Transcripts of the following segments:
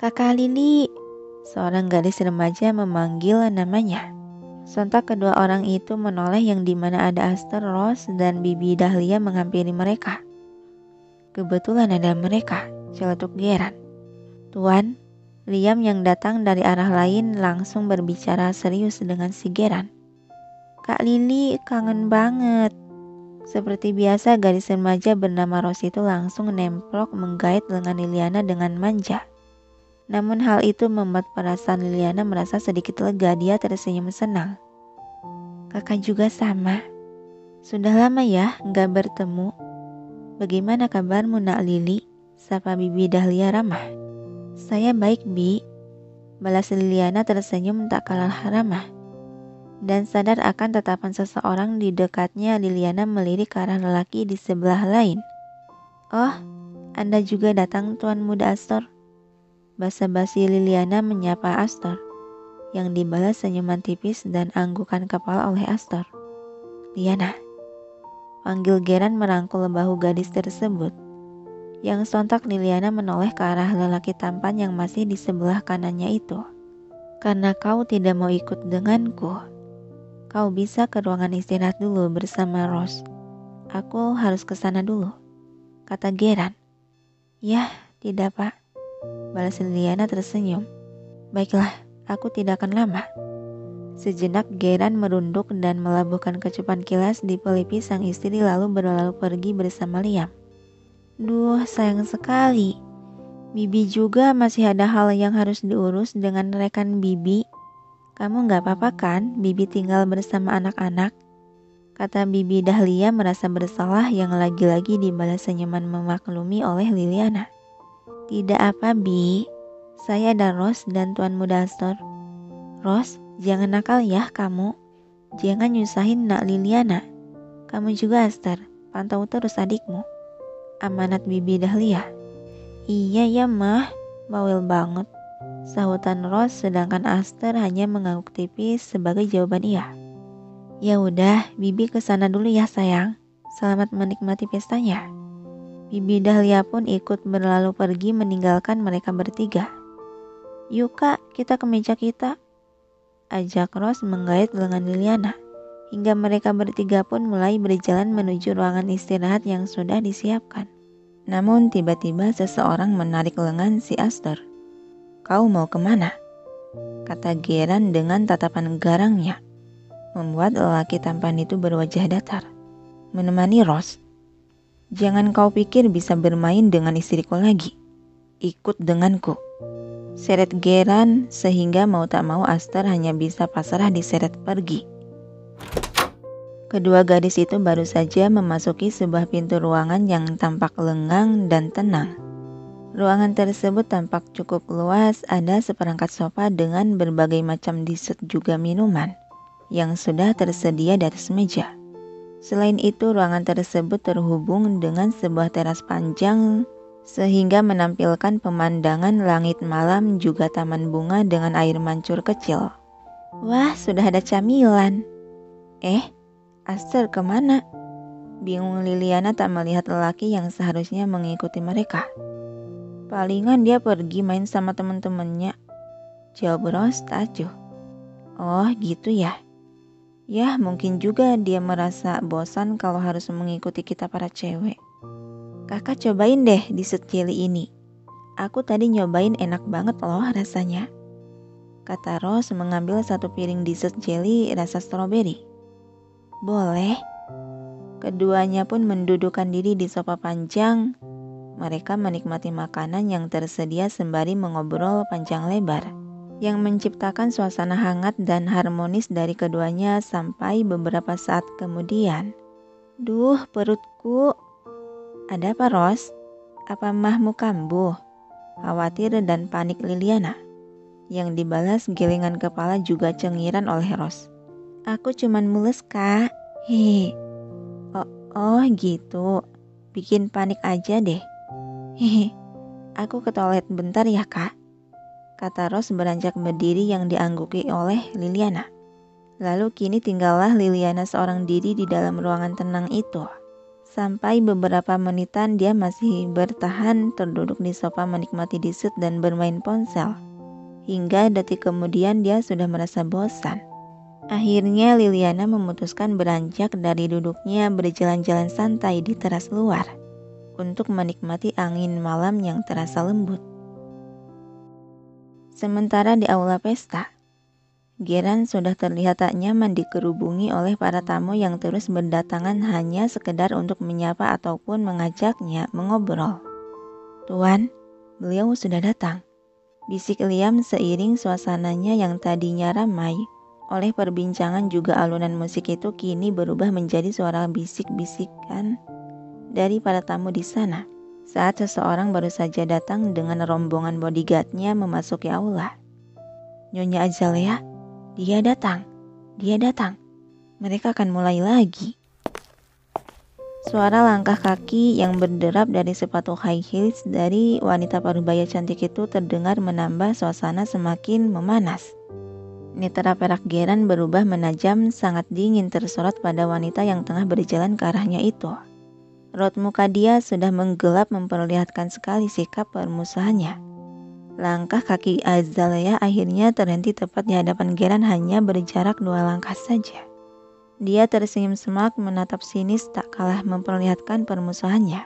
Kakak Lili, seorang gadis remaja memanggil namanya. Sontak kedua orang itu menoleh yang dimana ada Aster, Rose, dan Bibi Dahlia menghampiri mereka. Kebetulan ada mereka, celetuk Geran. Tuan, Liam yang datang dari arah lain langsung berbicara serius dengan si Geran. Kak Lili kangen banget. Seperti biasa gadis remaja bernama Rose itu langsung nemplok menggait lengan Liliana dengan manja. Namun hal itu membuat perasaan Liliana merasa sedikit lega. Dia tersenyum senang. Kakak juga sama. Sudah lama ya nggak bertemu. Bagaimana kabarmu nak Lili? Sapa Bibi Dahlia ramah. Saya baik Bi. Balas Liliana tersenyum tak kalah ramah. Dan sadar akan tatapan seseorang di dekatnya, Liliana melirik ke arah lelaki di sebelah lain. Oh, Anda juga datang Tuan Muda Astor. Basa-basi Liliana menyapa Astor, yang dibalas senyuman tipis dan anggukan kepala oleh Astor. Liana, panggil Geran merangkul bahu gadis tersebut. Yang sontak Liliana menoleh ke arah lelaki tampan yang masih di sebelah kanannya itu. Karena kau tidak mau ikut denganku, kau bisa ke ruangan istirahat dulu bersama Rose. Aku harus ke sana dulu, kata Geran. Yah, tidak pak, balas Liliana tersenyum. Baiklah, aku tidak akan lama. Sejenak Geran merunduk dan melabuhkan kecupan kilas di pelipis sang istri lalu berlalu pergi bersama Liam. Duh, sayang sekali. Bibi juga masih ada hal yang harus diurus dengan rekan Bibi. Kamu gak apa-apa kan Bibi tinggal bersama anak-anak? Kata Bibi Dahlia merasa bersalah yang lagi-lagi dibalas senyuman memaklumi oleh Liliana. Tidak apa Bi, saya ada Rose dan Tuan Muda Astor. Rose, jangan nakal ya kamu. Jangan nyusahin nak Liliana. Kamu juga Aster, pantau terus adikmu. Amanat Bibi Dahlia. Iya ya mah, bawel banget, sahutan Rose sedangkan Aster hanya mengangguk tipis sebagai jawaban iya. Ya udah, Bibi kesana dulu ya sayang. Selamat menikmati pestanya. Bibi Dahlia pun ikut berlalu pergi meninggalkan mereka bertiga. Yuk kak, kita ke meja kita, ajak Rose menggait lengan Liliana. Hingga mereka bertiga pun mulai berjalan menuju ruangan istirahat yang sudah disiapkan. Namun tiba-tiba seseorang menarik lengan si Aster. Kau mau kemana? Kata Geran dengan tatapan garangnya, membuat lelaki tampan itu berwajah datar. Menemani Rose. Jangan kau pikir bisa bermain dengan istriku lagi. Ikut denganku. Seret Geran sehingga mau tak mau Aster hanya bisa pasrah diseret pergi. Kedua gadis itu baru saja memasuki sebuah pintu ruangan yang tampak lengang dan tenang. Ruangan tersebut tampak cukup luas, ada seperangkat sofa dengan berbagai macam dessert juga minuman yang sudah tersedia di atas meja. Selain itu, ruangan tersebut terhubung dengan sebuah teras panjang sehingga menampilkan pemandangan langit malam juga taman bunga dengan air mancur kecil. Wah, sudah ada camilan. Aster kemana? Bingung Liliana tak melihat lelaki yang seharusnya mengikuti mereka. Palingan dia pergi main sama teman-temannya, jawab Rose tajuh. Oh gitu ya. Ya mungkin juga dia merasa bosan kalau harus mengikuti kita para cewek. Kakak cobain deh dessert jelly ini. Aku tadi nyobain enak banget loh rasanya, kata Rose mengambil satu piring dessert jelly rasa stroberi. Boleh. Keduanya pun mendudukkan diri di sofa panjang. Mereka menikmati makanan yang tersedia sembari mengobrol panjang lebar, yang menciptakan suasana hangat dan harmonis dari keduanya sampai beberapa saat kemudian. Duh, perutku. Ada apa, Rose? Apa mahmu kambuh? Khawatir dan panik Liliana, yang dibalas gelengan kepala juga cengiran oleh Rose. Aku cuman mules, Kak. Hehe. Oh gitu. Bikin panik aja deh. Hehe. Aku ke toilet bentar ya, Kak, kata Rose beranjak berdiri yang diangguki oleh Liliana. Lalu kini tinggallah Liliana seorang diri di dalam ruangan tenang itu. Sampai beberapa menitan dia masih bertahan terduduk di sofa menikmati dessert dan bermain ponsel. Hingga detik kemudian dia sudah merasa bosan. Akhirnya Liliana memutuskan beranjak dari duduknya berjalan-jalan santai di teras luar untuk menikmati angin malam yang terasa lembut. Sementara di aula pesta, Geran sudah terlihat tak nyaman dikerubungi oleh para tamu yang terus berdatangan hanya sekedar untuk menyapa ataupun mengajaknya mengobrol. "Tuan, beliau sudah datang," bisik Liam seiring suasananya yang tadinya ramai oleh perbincangan juga alunan musik itu kini berubah menjadi suara bisik-bisikan dari para tamu di sana saat seseorang baru saja datang dengan rombongan bodyguardnya memasuki aula. "Nyonya Azalea, dia datang, mereka akan mulai lagi." Suara langkah kaki yang berderap dari sepatu high heels dari wanita parubaya cantik itu terdengar menambah suasana semakin memanas. Netera perak Geran berubah menajam sangat dingin tersorot pada wanita yang tengah berjalan ke arahnya itu. Raut muka dia sudah menggelap memperlihatkan sekali sikap permusuhannya. Langkah kaki Azalea akhirnya terhenti tepat di hadapan Geran hanya berjarak 2 langkah saja. Dia tersenyum semak menatap sinis tak kalah memperlihatkan permusuhannya.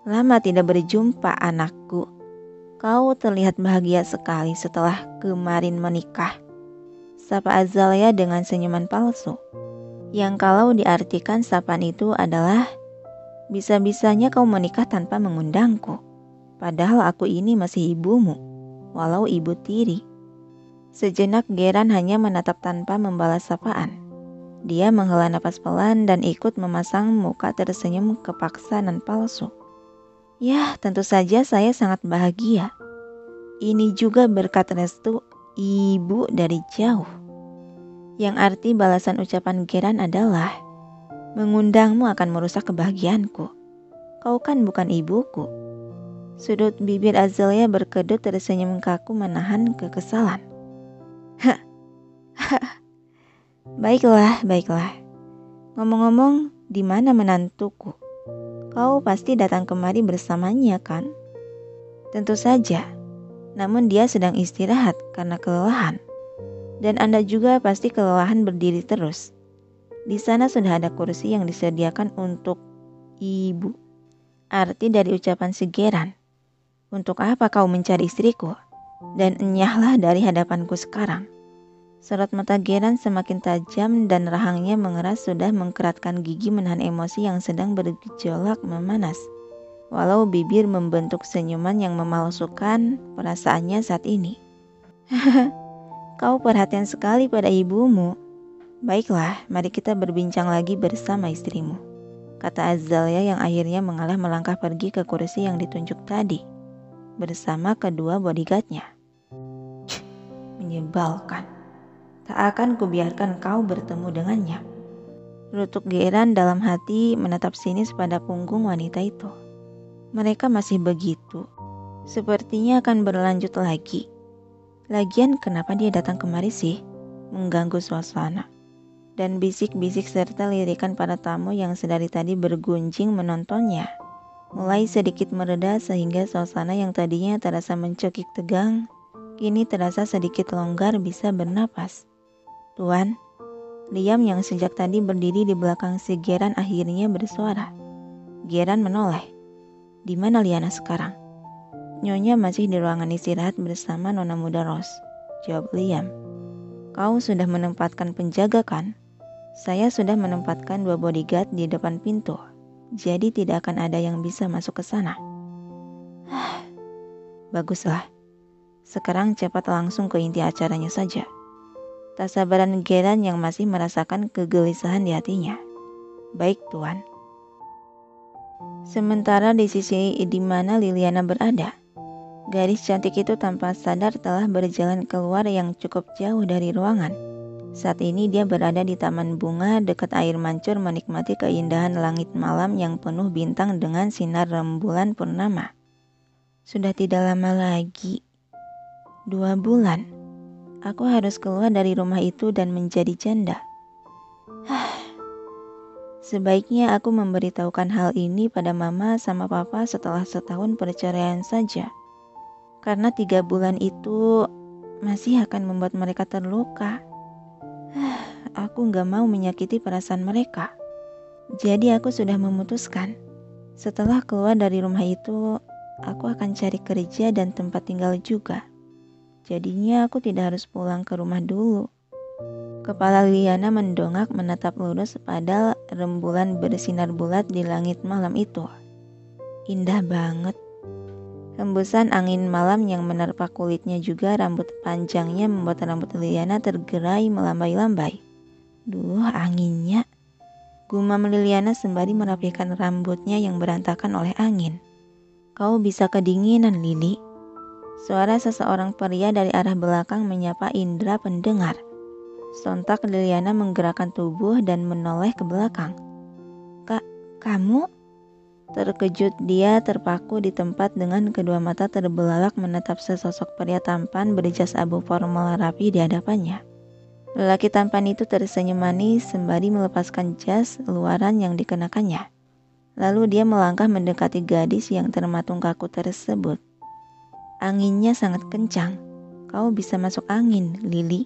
"Lama tidak berjumpa anakku. Kau terlihat bahagia sekali setelah kemarin menikah," sapa Azalea dengan senyuman palsu. Yang kalau diartikan sapaan itu adalah, "Bisa-bisanya kau menikah tanpa mengundangku. Padahal aku ini masih ibumu, walau ibu tiri." Sejenak Geran hanya menatap tanpa membalas sapaan. Dia menghela napas pelan dan ikut memasang muka tersenyum kepaksa dan palsu. "Ya, tentu saja saya sangat bahagia. Ini juga berkat restu ibu dari jauh." Yang arti balasan ucapan Geran adalah, "Mengundangmu akan merusak kebahagiaanku. Kau kan bukan ibuku." Sudut bibir Azalea berkedut tersenyum kaku menahan kekesalan. Baiklah. Ngomong-ngomong, di mana menantuku? Kau pasti datang kemari bersamanya kan?" "Tentu saja. Namun dia sedang istirahat karena kelelahan. Dan Anda juga pasti kelelahan berdiri terus. Di sana sudah ada kursi yang disediakan untuk ibu." Arti dari ucapan si Geran, "Untuk apa kau mencari istriku? Dan enyahlah dari hadapanku sekarang." Sorot mata Geran semakin tajam dan rahangnya mengeras sudah mengkeratkan gigi menahan emosi yang sedang bergejolak memanas. Walau bibir membentuk senyuman yang memalsukan perasaannya saat ini. "Kau perhatian sekali pada ibumu. Baiklah, mari kita berbincang lagi bersama istrimu," kata Azalea yang akhirnya mengalah melangkah pergi ke kursi yang ditunjuk tadi bersama kedua bodyguardnya. "Menyebalkan. Tak akan kubiarkan kau bertemu dengannya," rutuk Geran dalam hati menatap sinis pada punggung wanita itu. Mereka masih begitu. Sepertinya akan berlanjut lagi. Lagian kenapa dia datang kemari sih? Mengganggu suasana. Dan bisik-bisik serta lirikan para tamu yang sedari tadi bergunjing menontonnya mulai sedikit mereda sehingga suasana yang tadinya terasa mencekik tegang kini terasa sedikit longgar bisa bernapas. "Tuan," Liam yang sejak tadi berdiri di belakang si Geran akhirnya bersuara. Geran menoleh. "Di mana Liana sekarang?" "Nyonya masih di ruangan istirahat bersama Nona Muda Rose," jawab Liam. "Kau sudah menempatkan penjaga kan?" "Saya sudah menempatkan 2 bodyguard di depan pintu, jadi tidak akan ada yang bisa masuk ke sana." "Baguslah. Sekarang cepat langsung ke inti acaranya saja." Tak sabaran Geran yang masih merasakan kegelisahan di hatinya. "Baik, Tuan." Sementara di sisi di mana Liliana berada, gadis cantik itu tanpa sadar telah berjalan keluar yang cukup jauh dari ruangan. Saat ini dia berada di taman bunga dekat air mancur menikmati keindahan langit malam yang penuh bintang dengan sinar rembulan purnama. Sudah tidak lama lagi. 2 bulan. Aku harus keluar dari rumah itu dan menjadi janda. Sebaiknya aku memberitahukan hal ini pada mama sama papa setelah setahun perceraian saja. Karena 3 bulan itu masih akan membuat mereka terluka. Aku gak mau menyakiti perasaan mereka. Jadi aku sudah memutuskan. Setelah keluar dari rumah itu, aku akan cari kerja dan tempat tinggal juga. Jadinya aku tidak harus pulang ke rumah dulu. Kepala Liliana mendongak menatap lurus pada rembulan bersinar bulat di langit malam itu. Indah banget. Hembusan angin malam yang menerpa kulitnya juga rambut panjangnya membuat rambut Liliana tergerai melambai-lambai. Duh, anginnya. Gumam Liliana sembari merapikan rambutnya yang berantakan oleh angin. Kau bisa kedinginan, Lili. Suara seseorang pria dari arah belakang menyapa indera pendengar. Sontak Liliana menggerakkan tubuh dan menoleh ke belakang. Kak, kamu? Terkejut dia terpaku di tempat dengan kedua mata terbelalak menatap sesosok pria tampan berjas abu formal rapi di hadapannya. Lelaki tampan itu tersenyum manis sembari melepaskan jas luaran yang dikenakannya. Lalu dia melangkah mendekati gadis yang termatung kaku tersebut. Anginnya sangat kencang. Kau bisa masuk angin, Lili.